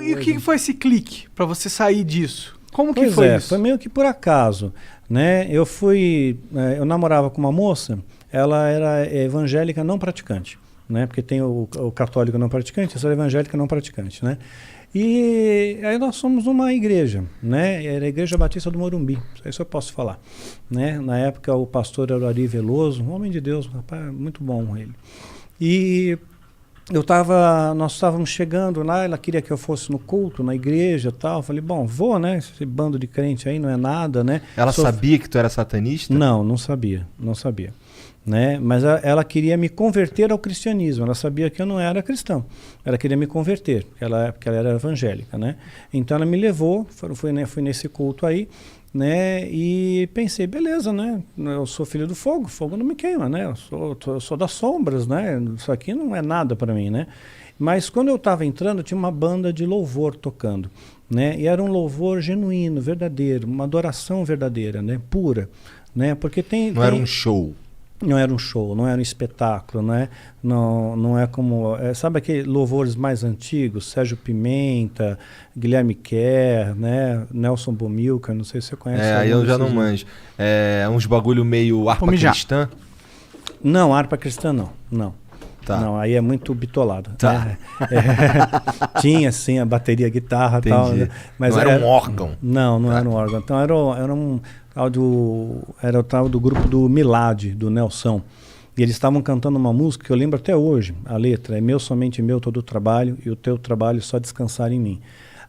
E o que foi esse clique para você sair disso? Como que foi isso? Foi meio que por acaso, né? Eu namorava com uma moça, ela era evangélica não praticante, né? Porque tem o católico não praticante, essa era evangélica não praticante, né? E aí nós somos uma igreja, né? Era a Igreja Batista do Morumbi, isso eu posso falar, né? Na época o pastor era o Ari Veloso, um homem de Deus, um rapaz muito bom ele. E nós estávamos chegando lá, ela queria que eu fosse no culto, na igreja e tal. Eu falei, bom, vou, né? Esse bando de crente aí não é nada, né? Ela sabia que tu era satanista? Não sabia. Né? Mas ela queria me converter ao cristianismo. Ela sabia que eu não era cristão. Ela queria me converter, porque ela era evangélica, né? Então ela me levou, fui nesse culto aí, né? E pensei, beleza, né? Eu sou filho do fogo, fogo não me queima, né? Eu sou das sombras, né? Isso aqui não é nada para mim, né? Mas quando eu estava entrando, tinha uma banda de louvor tocando, né? E era um louvor genuíno, verdadeiro, uma adoração verdadeira, né? Pura, né? Porque era um show. Não era um show, não era um espetáculo, né? Não é como... sabe aqueles louvores mais antigos? Sérgio Pimenta, Guilherme Kerr, né? Nelson Bomilcar, não sei se você conhece. Aí eu já não manjo. Uns bagulho meio harpa cristã? Não, harpa cristã não. Tá. Não, aí é muito bitolado. Tá. Né? Tinha, sim, a bateria, a guitarra e tal. Né? Mas não era um órgão? Não era um órgão. Então era o tal do grupo do Milad, do Nelson. E eles estavam cantando uma música que eu lembro até hoje, a letra, é meu, somente meu, todo o trabalho, e o teu trabalho só descansar em mim.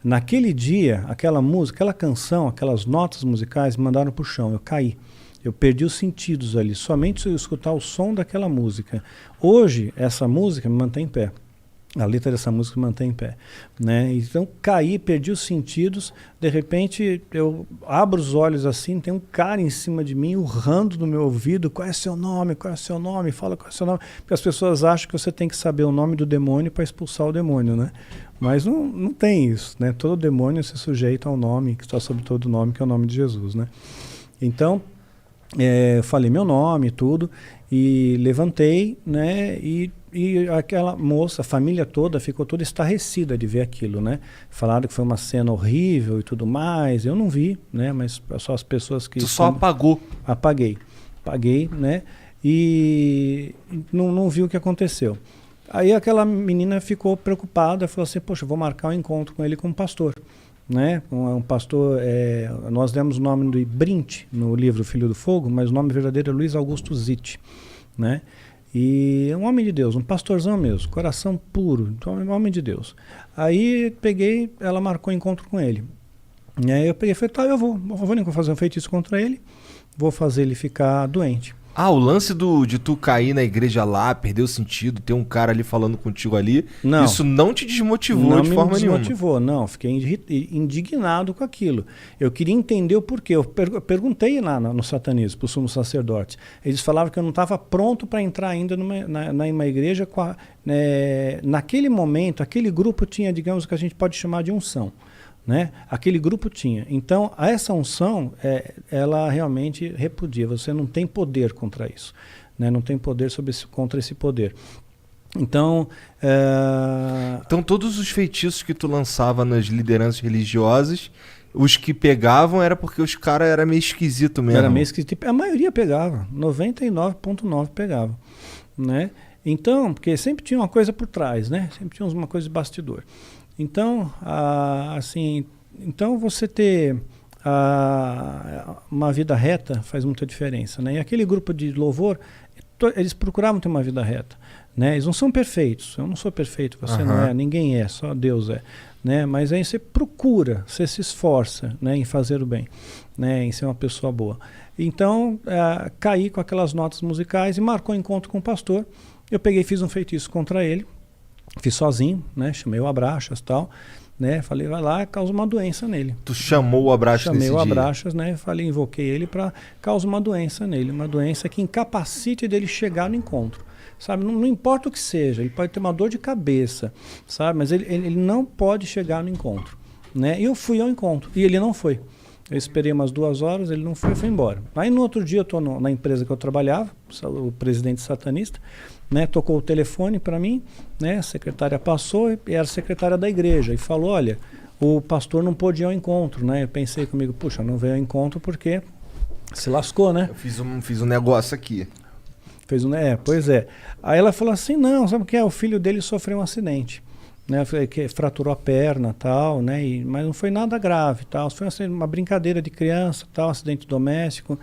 Naquele dia, aquela música, aquela canção, aquelas notas musicais me mandaram pro chão, eu caí. Eu perdi os sentidos ali, somente se eu escutar o som daquela música. Hoje, essa música me mantém em pé. A letra dessa música me mantém em pé, né? Então, caí, perdi os sentidos. De repente, eu abro os olhos assim, tem um cara em cima de mim, urrando no meu ouvido. Qual é seu nome? Qual é seu nome? Fala qual é seu nome. Porque as pessoas acham que você tem que saber o nome do demônio para expulsar o demônio, né? Mas não tem isso, né? Todo demônio se sujeita ao nome, que está sob todo nome, que é o nome de Jesus, né? Então, eu falei meu nome e tudo, e levantei, né? E aquela moça, a família toda ficou toda estarrecida de ver aquilo, né? Falaram que foi uma cena horrível e tudo mais. Eu não vi, né? Mas só as pessoas que... Tu só apagou? Apaguei, né? E não vi o que aconteceu. Aí aquela menina ficou preocupada, falou assim, poxa, eu vou marcar um encontro com ele como pastor. Né? Um pastor, nós demos o nome de Brint no livro Filho do Fogo, mas o nome verdadeiro é Luiz Augusto Zitt, né? E é um homem de Deus, um pastorzão mesmo, coração puro, um homem de Deus. Aí peguei, ela marcou encontro com ele. E aí eu peguei e falei, tá, eu vou fazer um feitiço contra ele, vou fazer ele ficar doente. O lance de tu cair na igreja lá, perder o sentido, ter um cara ali falando contigo ali, isso não te desmotivou de forma nenhuma? Não me desmotivou, não. Fiquei indignado com aquilo. Eu queria entender o porquê. Eu perguntei lá no satanismo, para o sumo sacerdote. Eles falavam que eu não estava pronto para entrar ainda numa igreja. Naquele momento, aquele grupo tinha, digamos, que a gente pode chamar de unção. Né? Aquele grupo tinha. Então, essa unção, ela realmente repudia. Você não tem poder contra isso. Né? Não tem poder contra esse poder. Então, então, todos os feitiços que tu lançava nas lideranças religiosas, os que pegavam era porque os caras eram meio esquisito mesmo. Era meio esquisito. A maioria pegava. 99,9% pegava. Né? Então, porque sempre tinha uma coisa por trás, né? Sempre tinha uma coisa de bastidor. Então, então você ter uma vida reta faz muita diferença, né? E aquele grupo de louvor, eles procuravam ter uma vida reta, né? Eles não são perfeitos, eu não sou perfeito, você não é, ninguém é, só Deus é, né? Mas aí você procura, você se esforça, né, em fazer o bem, né, em ser uma pessoa boa. Então, caí com aquelas notas musicais e marcou um encontro com o pastor. Eu peguei e fiz um feitiço contra ele. Fiz sozinho, né? Chamei o Abraxas e tal, né? Falei, vai lá, causa uma doença nele. Tu chamou o Abraxas nesse dia? Chamei o Abraxas, né? Falei, invoquei ele para causar uma doença nele, uma doença que incapacite dele chegar no encontro, sabe? Não importa o que seja, ele pode ter uma dor de cabeça, sabe? Mas ele não pode chegar no encontro, né? E eu fui ao encontro e ele não foi. Eu esperei umas 2 horas, ele não foi, foi embora. Aí no outro dia eu estou na empresa que eu trabalhava, o presidente satanista, né? Tocou o telefone para mim, né? A secretária passou e era a secretária da igreja e falou, olha, o pastor não pôde ir ao encontro, né? Eu pensei comigo, puxa, não veio ao encontro porque se lascou, né? Eu fiz um negócio aqui. Pois é. Aí ela falou assim, não, sabe o que é? O filho dele sofreu um acidente, né? Que fraturou a perna, tal, né? Mas não foi nada grave, tal. Foi assim, uma brincadeira de criança, tal, acidente doméstico.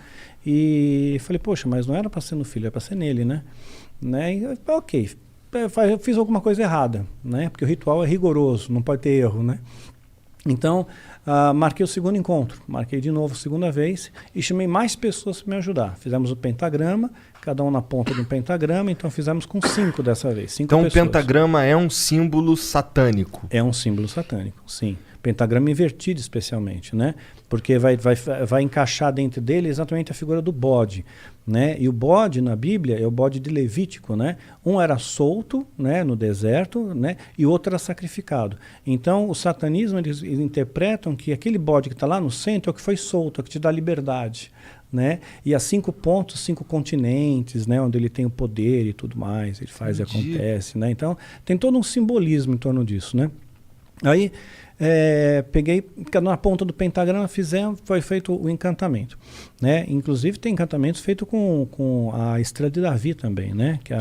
E falei, poxa, mas não era para ser no filho, era para ser nele, né? E, ok, eu fiz alguma coisa errada, né? Porque o ritual é rigoroso, não pode ter erro, né? Então, marquei o segundo encontro, marquei de novo a segunda vez e chamei mais pessoas para me ajudar. Fizemos o pentagrama, cada um na ponta de um pentagrama, então fizemos com 5 dessa vez. 5 então pessoas. O pentagrama é um símbolo satânico. É um símbolo satânico, sim. Pentagrama invertido especialmente, né? Porque vai encaixar dentro dele exatamente a figura do bode, né? E o bode na Bíblia é o bode de Levítico, né? Um era solto, né, no deserto, né? E o outro era sacrificado. Então, o satanismo, eles interpretam que aquele bode que está lá no centro é o que foi solto, é o que te dá liberdade, né? E há 5 pontos, 5 continentes, né? Onde ele tem o poder e tudo mais, ele faz e acontece, né? Então, tem todo um simbolismo em torno disso, né? Aí, peguei, na ponta do pentagrama foi feito o encantamento, né? Inclusive tem encantamentos feitos com a estrela de Davi também, né? Que é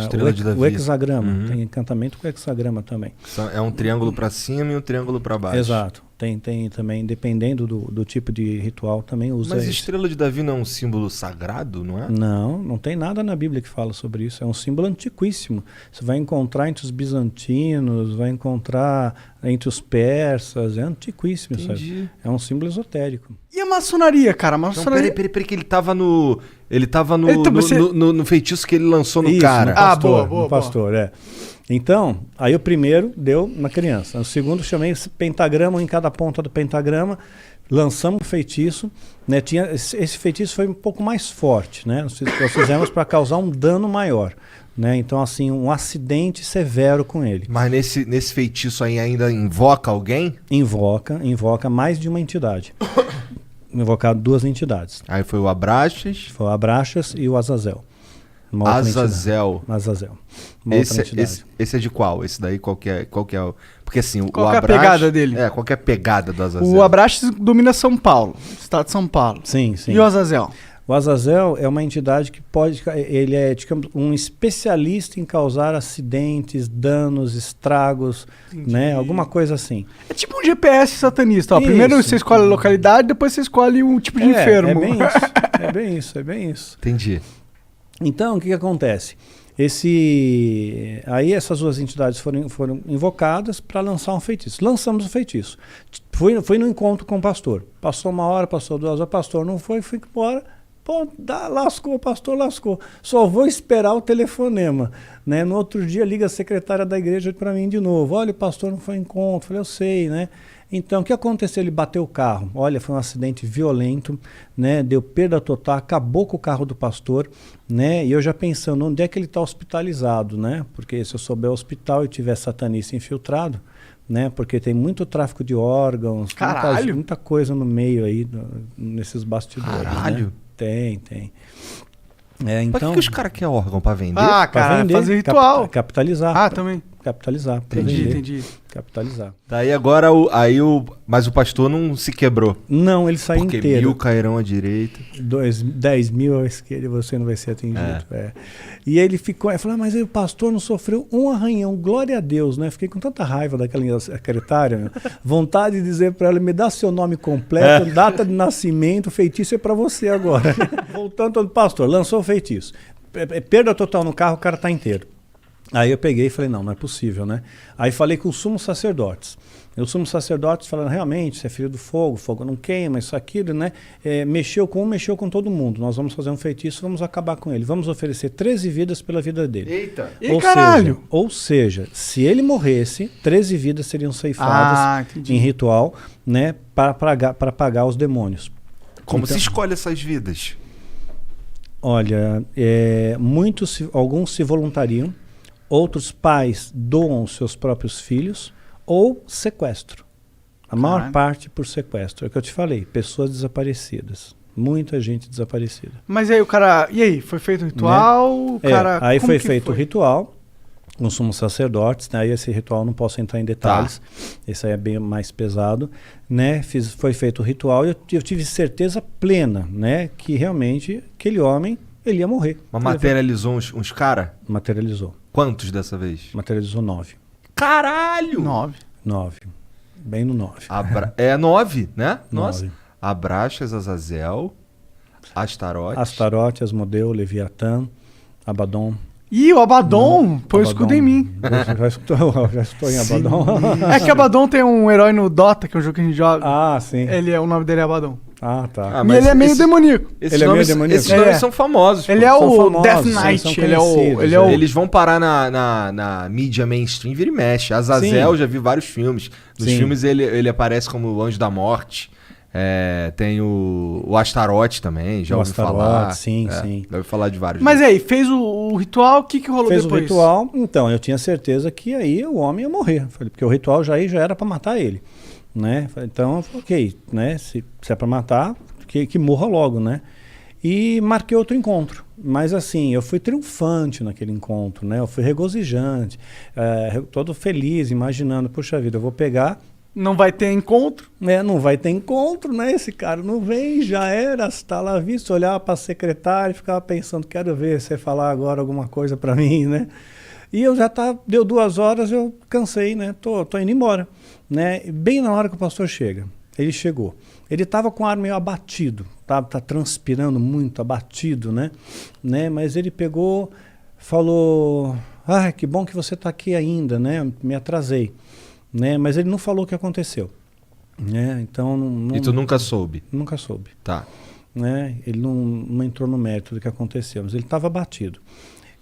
o hexagrama, Uhum. Tem encantamento com o hexagrama também. É um triângulo para cima e um triângulo para baixo. Exato. Tem também, dependendo do tipo de ritual, também usa Mas esse. estrela de Davi não é um símbolo sagrado, não é? Não tem nada na Bíblia que fala sobre isso. É um símbolo antiquíssimo. Você vai encontrar entre os bizantinos, vai encontrar entre os persas, é antiquíssimo, Entendi. sabe? É um símbolo esotérico. E a maçonaria, cara? A Não, maçonaria... peraí, que ele tava no feitiço que ele lançou no Isso, cara. no pastor, boa. no pastor, é. Então, aí o primeiro deu na criança. O segundo chamei esse pentagrama em cada ponta do pentagrama, lançamos o feitiço, né? Esse feitiço foi um pouco mais forte, né? Nós fizemos para causar um dano maior, né? Então, assim, um acidente severo com ele. Mas nesse feitiço aí ainda invoca alguém? Invoca mais de uma entidade. Invocar 2 entidades. Aí foi o Abraxas. Foi o Abraxas e o Azazel. Azazel. Azazel. Uma outra entidade. Esse é de qual? Esse daí qual que é o... Porque assim, Qual o que é a Abraxas... pegada dele? Qual que é a pegada do Azazel? O Abraxas domina São Paulo, estado de São Paulo. Sim. E o Azazel? O Azazel é uma entidade que ele é, digamos, um especialista em causar acidentes, danos, estragos, né? Alguma coisa assim. É tipo um GPS satanista. Ó. Primeiro Isso. você escolhe a localidade, depois você escolhe um tipo de enfermo. É bem isso. Entendi. Então, o que acontece? Aí essas 2 entidades foram invocadas para lançar um feitiço. Lançamos o feitiço. Fui no encontro com o pastor. Passou 1 hora, passou 2 horas, o pastor não foi, fui embora. Pô, lascou, o pastor lascou. Só vou esperar o telefonema, né? No outro dia liga a secretária da igreja para mim de novo. Olha, o pastor não foi ao encontro. Falei, eu sei, né? Então, o que aconteceu? Ele bateu o carro. Olha, foi um acidente violento, né? Deu perda total, acabou com o carro do pastor, né? E eu já pensando, onde é que ele está hospitalizado, né? Porque se eu souber o hospital e tiver satanista infiltrado, né? Porque tem muito tráfico de órgãos, muita coisa no meio aí, nesses bastidores. Caralho! Né? Tem. Então, Por que os caras querem órgão pra vender? Ah, cara, vender, fazer ritual. Capitalizar. Também. Capitalizar. Entendi. Capitalizar. Daí agora, mas o pastor não se quebrou. Não, ele saiu Porque inteiro. 1000 cairão à direita. 10 mil à esquerda você não vai ser atingido. E ele falou, mas aí o pastor não sofreu um arranhão, glória a Deus, né? Fiquei com tanta raiva daquela secretária, vontade de dizer para ela, me dá seu nome completo, data de nascimento, feitiço é para você agora. Voltando ao pastor, lançou o feitiço. Perda total no carro, o cara tá inteiro. Aí eu peguei e falei, não é possível, né? Aí falei com os sumos sacerdotes. E os sumos sacerdotes falaram, realmente, você é filho do fogo, o fogo não queima, isso, aquilo, né? Mexeu com todo mundo. Nós vamos fazer um feitiço, vamos acabar com ele. Vamos oferecer 13 vidas pela vida dele. Eita! Caralho! Ou seja, se ele morresse, 13 vidas seriam ceifadas em ritual, né? Para pagar os demônios. Como se escolhe essas vidas? Olha, alguns se voluntariam, outros pais doam os seus próprios filhos ou sequestro. A maior parte por sequestro. É o que eu te falei, pessoas desaparecidas. Muita gente desaparecida. Mas aí o cara... E aí, foi feito o ritual? Né? O cara, aí foi feito o ritual, com sumos sacerdotes, né? Aí esse ritual não posso entrar em detalhes, esse aí é bem mais pesado, né? Foi feito o ritual e eu tive certeza plena, né? Que realmente aquele homem, ele ia morrer. Mas materializou uns cara? Materializou. Quantos dessa vez? Materializou 9. Caralho! 9. 9. Bem no 9. É 9, né? 9. Nossa. Abraxas, Azazel, Astarote. Astarote, Asmodeu, Leviatã, Abaddon. Ih, o Abaddon põe o escudo em mim. Já escutou em Abaddon? É que Abaddon tem um herói no Dota, que é um jogo que a gente joga. Ah, sim. O nome dele é Abaddon. Ah, tá. E ele é meio demoníaco. Ele é meio demoníaco. Esses nomes são famosos. Ele é o Death Knight. Eles vão parar na mídia mainstream, vira e mexe. Azazel, já vi vários filmes. Nos filmes ele aparece como o Anjo da Morte. Tem o Astarote também, já ouvi falar. Sim. Já ouvi falar de vários. Mas aí, fez o ritual, o que rolou depois? Fez o ritual, então, eu tinha certeza que aí o homem ia morrer. Porque o ritual já era para matar ele, né? Então, ok, né? Se é para matar, que morra logo, né? E marquei outro encontro. Mas assim, eu fui triunfante naquele encontro, né? Eu fui regozijante, todo feliz, imaginando, puxa vida, eu vou pegar... Não vai ter encontro? Não vai ter encontro, né? Esse cara não vem, já era, está lá visto, olhar para a secretária e ficava pensando, quero ver você falar agora alguma coisa para mim, né? E eu já deu 2 horas, eu cansei, né? Tô indo embora, né? Bem na hora que o pastor chega, ele chegou. Ele estava com o ar meio abatido, tá transpirando muito, abatido, né? Mas ele pegou, falou, que bom que você está aqui ainda, né? Me atrasei. Né? Mas ele não falou o que aconteceu. Né? Então, E tu nunca soube? Nunca soube. Tá. Né? Ele não entrou no mérito do que aconteceu, mas ele estava abatido.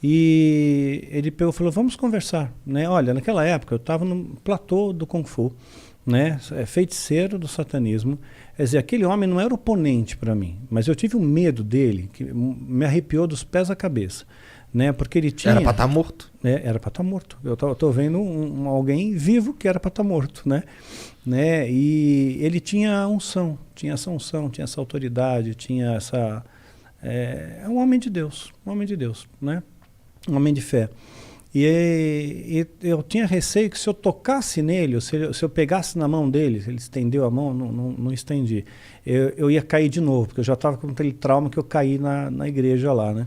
E ele pegou e falou, vamos conversar. Né? Olha, naquela época eu estava no platô do Kung Fu, né? Feiticeiro do satanismo. Quer dizer, aquele homem não era oponente para mim, mas eu tive um medo dele, que me arrepiou dos pés à cabeça. Né? Porque ele tinha... Era para estar morto. Era para estar morto. Eu tô vendo alguém vivo que era para estar morto, né? E ele tinha unção, tinha essa autoridade, tinha essa... É um homem de Deus, né? Um homem de fé. E eu tinha receio que se eu tocasse nele, ou se eu pegasse na mão dele, ele estendeu a mão, não estendi, eu ia cair de novo, porque eu já estava com aquele trauma que eu caí na igreja lá, né?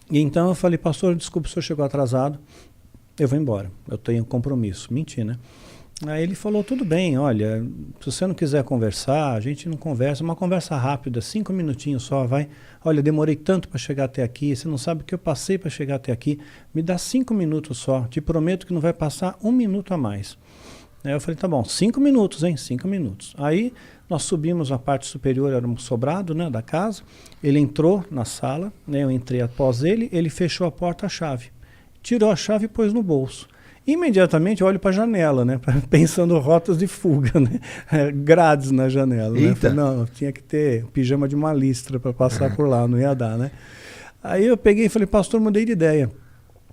E então eu falei, pastor, desculpe, o senhor chegou atrasado, eu vou embora, eu tenho compromisso. Menti, né? Aí ele falou, tudo bem, olha, se você não quiser conversar, a gente não conversa, uma conversa rápida, 5 minutinhos só, vai. Olha, demorei tanto para chegar até aqui, você não sabe o que eu passei para chegar até aqui, me dá 5 minutos só, te prometo que não vai passar 1 minuto a mais. Aí eu falei, tá bom, 5 minutos, hein, 5 minutos. Aí nós subimos na parte superior, era um sobrado, né, da casa, ele entrou na sala, né, eu entrei após ele, ele fechou a porta, a chave, tirou a chave e pôs no bolso. Imediatamente eu olho para a janela, né, pensando rotas de fuga, né, grades na janela. Né? Falei, não, tinha que ter pijama de uma listra para passar por lá, não ia dar, né. Aí eu peguei e falei, pastor, mudei de ideia.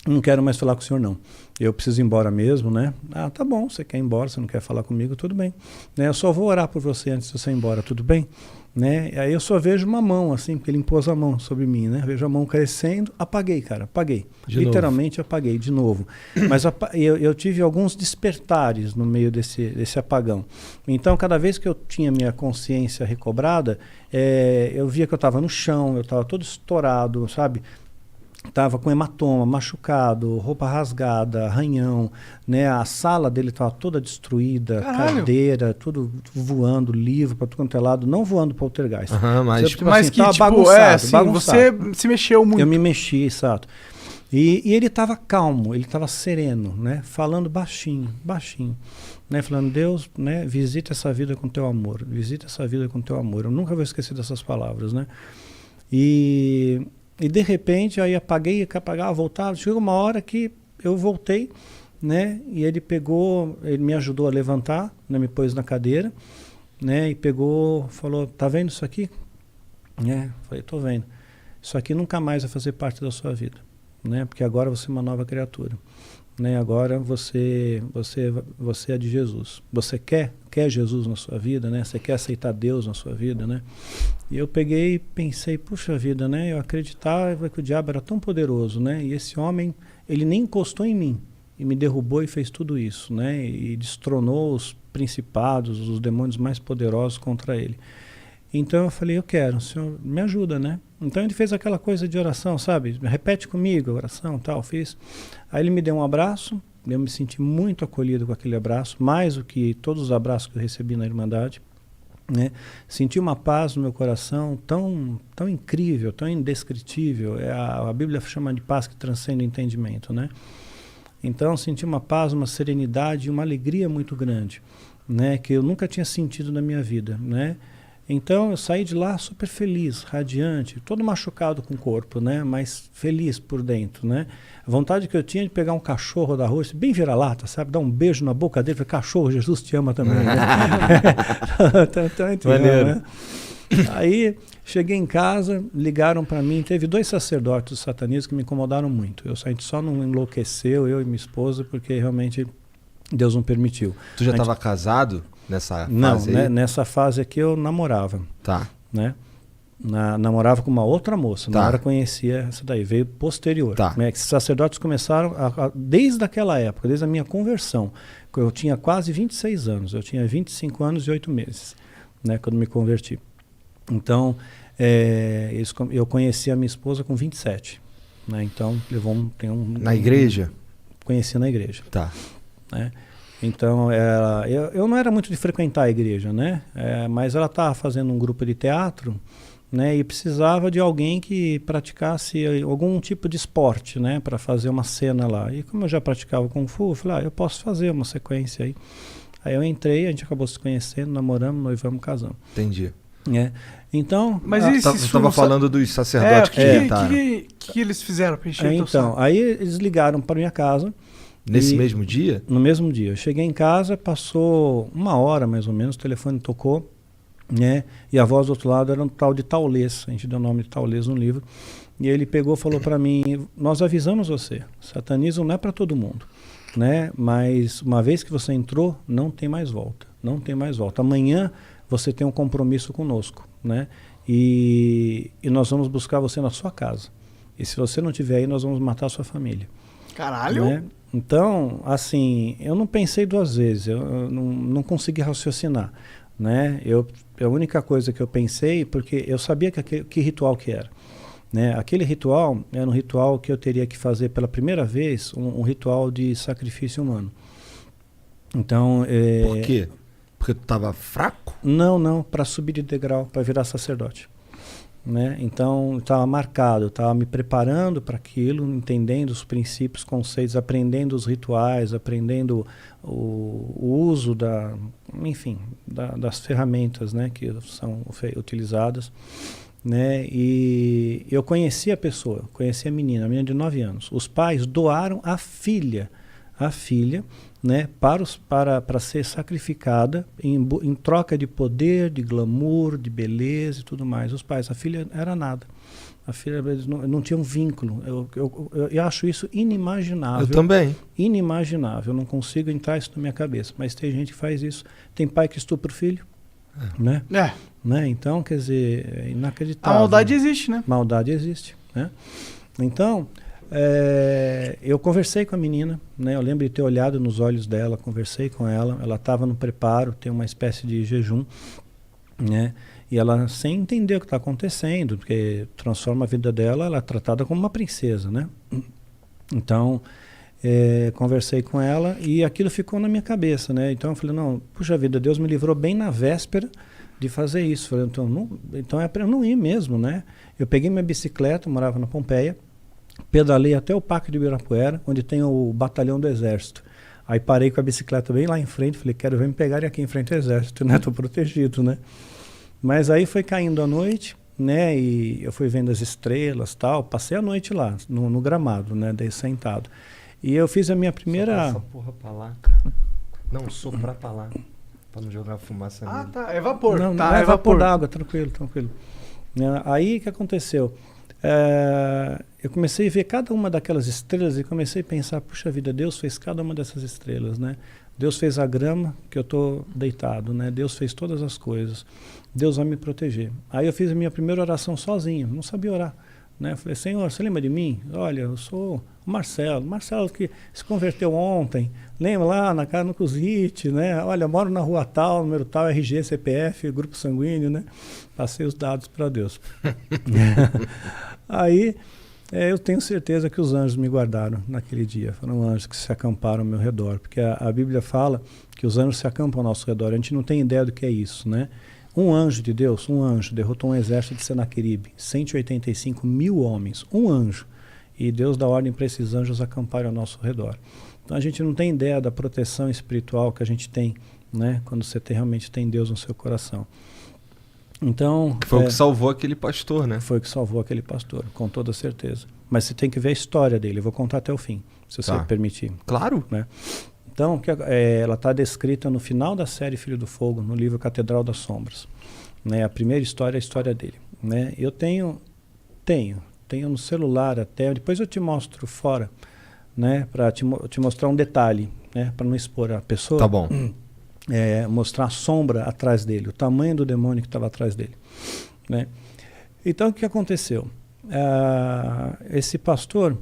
Não quero mais falar com o senhor, não. Eu preciso ir embora mesmo, né? Ah, tá bom, você quer ir embora, você não quer falar comigo, tudo bem. Né? Eu só vou orar por você antes de você ir embora, tudo bem? Né? Aí eu só vejo uma mão, assim, porque ele impôs a mão sobre mim, né? Vejo a mão crescendo, apaguei, cara, apaguei. Literalmente apaguei de novo. Mas eu tive alguns despertares no meio desse apagão. Então, cada vez que eu tinha minha consciência recobrada, eu via que eu estava no chão, eu estava todo estourado, sabe? Tava com hematoma, machucado, roupa rasgada, arranhão, né? A sala dele estava toda destruída, cadeira, tudo voando, livro para tudo quanto é lado, não voando poltergeist. Mas tipo assim, que tava bagunçado, bagunçado. Você se mexeu muito. Eu me mexi, exato. E ele estava calmo, ele estava sereno, né? Falando baixinho, né? Falando, Deus, né? Visita essa vida com teu amor, visita essa vida com teu amor. Eu nunca vou esquecer dessas palavras, né? E de repente, aí apaguei, apagava, voltava. Chegou uma hora que eu voltei, né? E ele me ajudou a levantar, né? Me pôs na cadeira, né? E pegou, falou, tá vendo isso aqui? Falei, tô vendo. Isso aqui nunca mais vai fazer parte da sua vida, né? Porque agora você é uma nova criatura, né? Agora você é de Jesus. Você quer Jesus na sua vida, né? Você quer aceitar Deus na sua vida, né? E eu peguei e pensei, puxa vida, né? Eu acreditava que o diabo era tão poderoso, né? E esse homem ele nem encostou em mim e me derrubou e fez tudo isso, né? E destronou os principados, os demônios mais poderosos contra ele. Então eu falei, eu quero, o Senhor me ajuda, né? Então ele fez aquela coisa de oração, sabe? Repete comigo a oração, tal, fiz. Aí ele me deu um abraço, eu me senti muito acolhido com aquele abraço, mais do que todos os abraços que eu recebi na Irmandade, né? Senti uma paz no meu coração tão incrível, tão indescritível. A Bíblia chama de paz que transcende o entendimento, né? Então senti uma paz, uma serenidade, uma alegria muito grande, né? Que eu nunca tinha sentido na minha vida, né? Então eu saí de lá super feliz, radiante, todo machucado com o corpo, né? Mas feliz por dentro, né? A vontade que eu tinha de pegar um cachorro da rua, bem vira-lata, sabe? Dar um beijo na boca dele, falar, cachorro, Jesus te ama também, né? Maneiro. Né? Aí cheguei em casa, ligaram para mim, teve 2 sacerdotes do satanismo que me incomodaram muito. A gente só não enlouqueceu, eu e minha esposa, porque realmente Deus não permitiu. Tu já estava casado nessa não, fase aí? Né, nessa fase aqui eu namorava. Tá. Né? Namorava com uma outra moça, Tá. não era conhecia essa daí, veio posterior. Tá. Né? Esses sacerdotes começaram desde aquela época, desde a minha conversão. Eu tinha quase 26 anos, eu tinha 25 anos e 8 meses, né, quando me converti. Então, eu conheci a minha esposa com 27. Né? Então, levou Na igreja? Conheci na igreja. Tá. Né? Então, eu não era muito de frequentar a igreja, né? Mas ela estava fazendo um grupo de teatro, né? E precisava de alguém que praticasse algum tipo de esporte, né? Para fazer uma cena lá. E como eu já praticava Kung Fu, eu falei, eu posso fazer uma sequência aí. Aí eu entrei, a gente acabou se conhecendo, namoramos, noivamos, casamos. Entendi. Então... Mas Você estava falando dos sacerdotes que tentaram. que eles fizeram para encher o teu então, saco? aí eles ligaram para minha casa. Nesse mesmo dia? No mesmo dia. Eu cheguei em casa, passou 1 hora mais ou menos, o telefone tocou, né? E a voz do outro lado era um tal de Taulês, a gente deu o nome de Taulês no livro. E ele pegou e falou para mim, nós avisamos você, satanismo não é para todo mundo, né? Mas uma vez que você entrou, não tem mais volta, não tem mais volta. Amanhã você tem um compromisso conosco, né? E nós vamos buscar você na sua casa. E se você não estiver aí, nós vamos matar a sua família. Caralho! Né? Então, assim, eu não pensei 2 vezes, eu não consegui raciocinar, né? A única coisa que eu pensei, porque eu sabia que ritual que era, né? Aquele ritual era um ritual que eu teria que fazer pela primeira vez, um ritual de sacrifício humano. Então, Por quê? Porque tu estava fraco? Não, para subir de degrau, para virar sacerdote. Né? Então estava marcado, estava me preparando para aquilo, entendendo os princípios, conceitos, aprendendo os rituais, aprendendo o uso das ferramentas, né, que são utilizadas, né? E eu conheci a pessoa, conheci a menina de 9 anos. Os pais doaram a filha, né, para ser sacrificada em troca de poder, de glamour, de beleza e tudo mais. Os pais, a filha era nada. A filha não tinha um vínculo. Eu acho isso inimaginável. Eu também. Inimaginável. Eu não consigo entrar isso na minha cabeça. Mas tem gente que faz isso. Tem pai que estupra o filho. Né? Né? Então, quer dizer, é inacreditável. A maldade existe, né? Maldade existe. Né? Então... eu conversei com a menina, né? Eu lembro de ter olhado nos olhos dela, conversei com ela. Ela estava no preparo, tem uma espécie de jejum, né? E ela, sem entender o que está acontecendo, porque transforma a vida dela, ela é tratada como uma princesa, né? Então, conversei com ela e aquilo ficou na minha cabeça, né? Então eu falei, não, puxa vida, Deus me livrou bem na véspera de fazer isso. Falei, então é para eu não ir mesmo, né? Eu peguei minha bicicleta, eu morava na Pompeia, pedalei até o Parque de Ibirapuera, onde tem o batalhão do Exército. Aí parei com a bicicleta bem lá em frente, falei, quero ver me pegarem aqui em frente ao Exército, né? Tô protegido, né? Mas aí foi caindo a noite, né? E eu fui vendo as estrelas, tal. Passei a noite lá, no gramado, né? Daí sentado. E eu fiz a minha primeira... Essa porra pra lá, cara. Não, soprar pra lá. Pra não jogar fumaça nele. Tá. É vapor. Não, tá, é vapor d'água, tranquilo. Aí o que aconteceu? Eu comecei a ver cada uma daquelas estrelas e comecei a pensar, puxa vida, Deus fez cada uma dessas estrelas, né? Deus fez a grama que eu estou deitado, né? Deus fez todas as coisas. Deus vai me proteger. Aí eu fiz a minha primeira oração sozinho, não sabia orar, né? Eu falei, Senhor, você lembra de mim? Olha, eu sou o Marcelo. Marcelo que se converteu ontem. Lembra lá na casa no Cusite, né? Olha, moro na rua tal, número tal, RG, CPF, grupo sanguíneo, né? Passei os dados para Deus. Aí, eu tenho certeza que os anjos me guardaram naquele dia. Foram anjos que se acamparam ao meu redor. Porque a Bíblia fala que os anjos se acampam ao nosso redor. A gente não tem ideia do que é isso, né? Um anjo de Deus, um anjo, derrotou um exército de Senaqueribe. 185 mil homens. Um anjo. E Deus dá ordem para esses anjos acamparem ao nosso redor. Então a gente não tem ideia da proteção espiritual que a gente tem, né? Quando você realmente tem Deus no seu coração. Então, foi o que salvou aquele pastor, né? Foi o que salvou aquele pastor, com toda certeza. Mas você tem que ver a história dele. Eu vou contar até o fim, se você permitir. Claro. Né? Então, ela está descrita no final da série Filho do Fogo, no livro Catedral das Sombras. Né? A primeira história é a história dele. Né? Eu tenho no celular até, depois eu te mostro fora, né? Para te mostrar um detalhe, né? Para não expor a pessoa. Tá bom. Mostrar a sombra atrás dele, o tamanho do demônio que estava atrás dele. Né? Então, o que aconteceu? Esse pastor,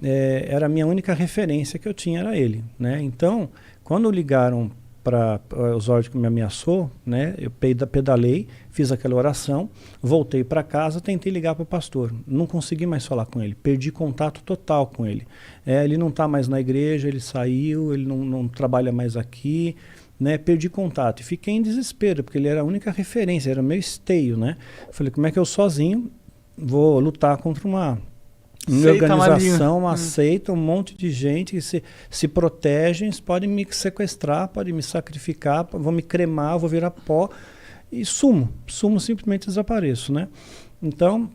era a minha única referência que eu tinha, era ele. Né? Então, quando ligaram para os órgãos que me ameaçou, né? Eu pedalei, fiz aquela oração, voltei para casa, tentei ligar para o pastor. Não consegui mais falar com ele, perdi contato total com ele. Ele não está mais na igreja, ele saiu, ele não trabalha mais aqui. Né, perdi contato e fiquei em desespero, porque ele era a única referência, era o meu esteio, né? Falei, como é que eu sozinho vou lutar contra uma organização, uma seita, um monte de gente que se protegem, podem me sequestrar, podem me sacrificar, vão me cremar, vou virar pó e sumo, simplesmente desapareço, né? Então,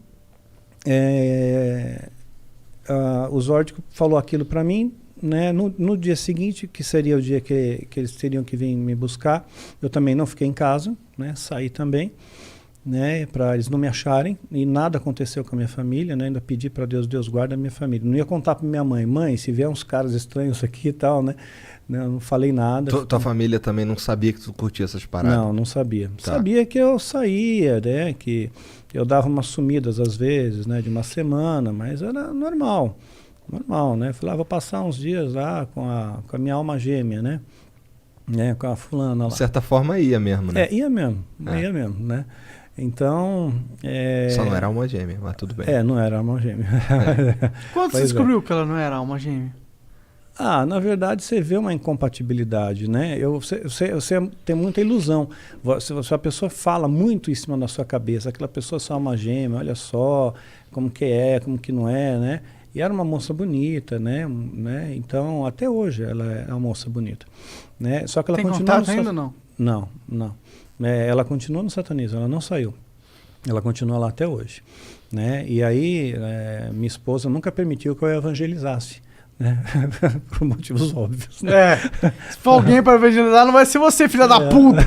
o Zordko falou aquilo para mim. Né? No dia seguinte, que seria o dia que eles teriam que vir me buscar, eu também não fiquei em casa, né? Saí também, né? Para eles não me acharem, e nada aconteceu com a minha família, né? Ainda pedi para Deus guarda a minha família. Não ia contar para minha mãe, se vier uns caras estranhos aqui e tal, né? Eu não falei nada. Tua família também não sabia que tu curtia essas paradas? Não sabia. Tá. Sabia que eu saía, né? Que eu dava umas sumidas às vezes, né? De uma semana, mas era normal, né? Falei, vou passar uns dias lá com a minha alma gêmea, né? Com a fulana lá. De certa forma ia mesmo, né? Ia mesmo, né? Então... Só não era alma gêmea, mas tudo bem. Não era alma gêmea. Quando você descobriu que ela não era alma gêmea? Na verdade, você vê uma incompatibilidade, né? Você tem muita ilusão. Se a pessoa fala muito em cima da sua cabeça, aquela pessoa é só alma gêmea, olha só como que como que não é, né? E era uma moça bonita, né? Então, até hoje ela é uma moça bonita. Né? Só que ela continua contato ainda ou não? Não. Ela continua no satanismo, ela não saiu. Ela continua lá até hoje. Né? E aí, minha esposa nunca permitiu que eu evangelizasse. Né? Por motivos óbvios. Né? Se for alguém para evangelizar, não vai ser você, filha da puta.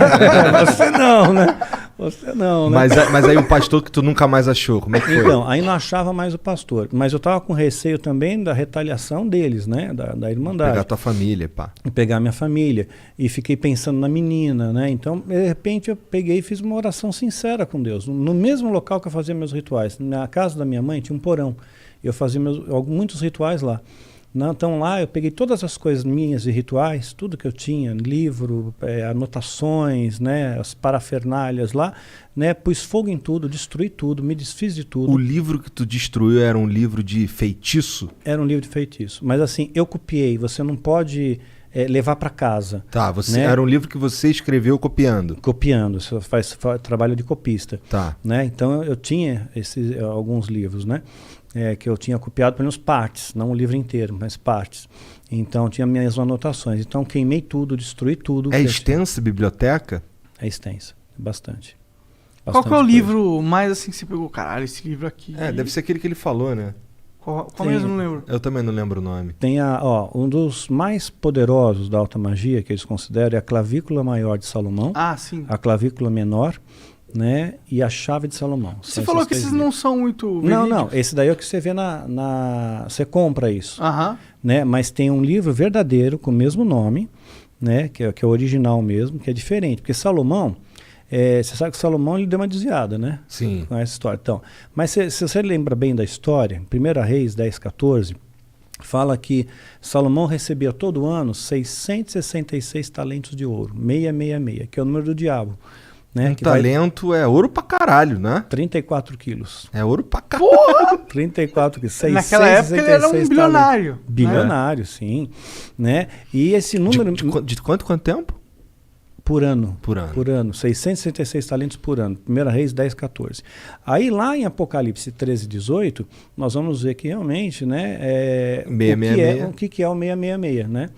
Você não, né? Você não, né? Mas aí o pastor que tu nunca mais achou, como é que foi? Então, aí não achava mais o pastor. Mas eu estava com receio também da retaliação deles, né? Da Irmandade. Pegar tua família, pá. Pegar minha família. E fiquei pensando na menina, né? Então, de repente, eu peguei e fiz uma oração sincera com Deus. No mesmo local que eu fazia meus rituais. Na casa da minha mãe tinha um porão. Eu fazia muitos rituais lá. Então lá eu peguei todas as coisas minhas e rituais, tudo que eu tinha, livro, anotações, né, as parafernálias lá, né, pus fogo em tudo, destruí tudo, me desfiz de tudo. O livro que tu destruiu era um livro de feitiço? Era um livro de feitiço, mas assim, eu copiei, você não pode levar para casa. Tá, era um livro que você escreveu copiando? Copiando, você faz trabalho de copista. Tá. Né, então eu tinha alguns livros, né? Que eu tinha copiado pelo menos partes, não o livro inteiro, mas partes. Então tinha minhas anotações. Então queimei tudo, destruí tudo. É extensa a biblioteca? É extensa, bastante. Qual que é o livro mais assim que você pegou? Caralho, esse livro aqui... Deve ser aquele que ele falou, né? Qual mesmo? Não lembro. Eu também não lembro o nome. Tem um dos mais poderosos da alta magia, que eles consideram, é a clavícula maior de Salomão. Sim. A clavícula menor, né? E a chave de Salomão. Você falou que esses não são muito verídicos. Não. Esse daí é o que você vê você compra isso. Né? Mas tem um livro verdadeiro com o mesmo nome, né? Que é o original mesmo, que é diferente. Porque Salomão, Você sabe que Salomão ele deu uma desviada, né? Sim. Com essa história. Então, mas se você lembra bem da história, 1 Reis 10:14, fala que Salomão recebia todo ano 666 talentos de ouro, 666, que é o número do diabo. Né? Um talento é ouro pra caralho, né? 34 quilos. É ouro pra caralho. 34 quilos. Naquela época ele era um bilionário. Bilionário, sim. Né? E esse número... De quanto tempo? Por ano. Por ano. Por ano. 666 talentos por ano. 1 Reis 10:14. Aí lá em Apocalipse 13:18, nós vamos ver que realmente, né, o que é o 666, né?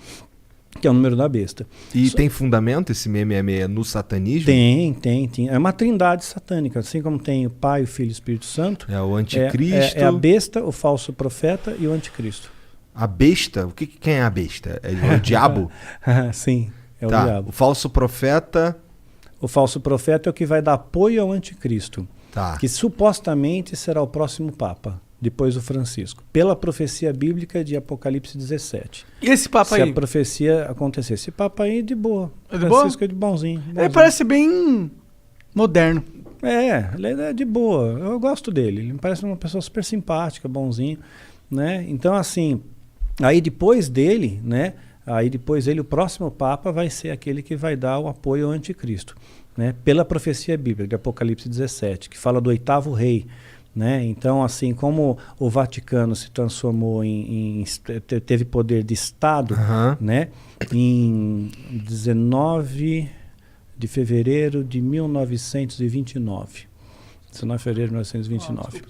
Que é o número da besta. E tem fundamento esse 666 no satanismo? Tem. É uma trindade satânica, assim como tem o Pai, o Filho e o Espírito Santo. É o anticristo. É a besta, o falso profeta e o anticristo. A besta? Quem é a besta? É o diabo? Sim, é o diabo. O falso profeta... O falso profeta é o que vai dar apoio ao anticristo. Tá. Que supostamente será o próximo Papa, depois do Francisco, pela profecia bíblica de Apocalipse 17. E esse Papa aí? Se a profecia acontecer. Esse Papa aí de boa. É de Francisco boa? é de bonzinho. Ele parece bem moderno. Ele é de boa. Eu gosto dele. Ele me parece uma pessoa super simpática, bonzinho, né? Então, assim, aí depois dele, né? O próximo Papa vai ser aquele que vai dar o apoio ao anticristo, né? Pela profecia bíblica de Apocalipse 17, que fala do 8º rei. Né? Então, assim como o Vaticano se transformou teve poder de Estado, né? Em 19 de fevereiro de 1929. 19 de fevereiro de 1929.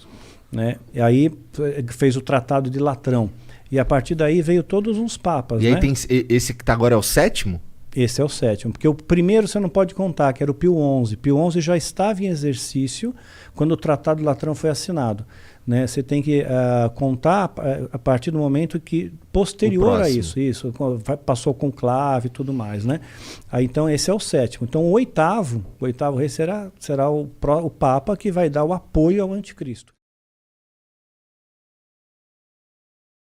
Né? E aí fez o Tratado de Latrão. E a partir daí veio todos uns papas. E aí né? tem esse que tá agora é o 7º? Esse é o 7º, porque o primeiro você não pode contar, que era o Pio XI. Pio XI já estava em exercício quando o Tratado de Latrão foi assinado. Né? Você tem que contar a partir do momento que, posterior a isso, passou com conclave e tudo mais. Né? Aí, então esse é o 7º. Então o 8º rei será o Papa que vai dar o apoio ao anticristo.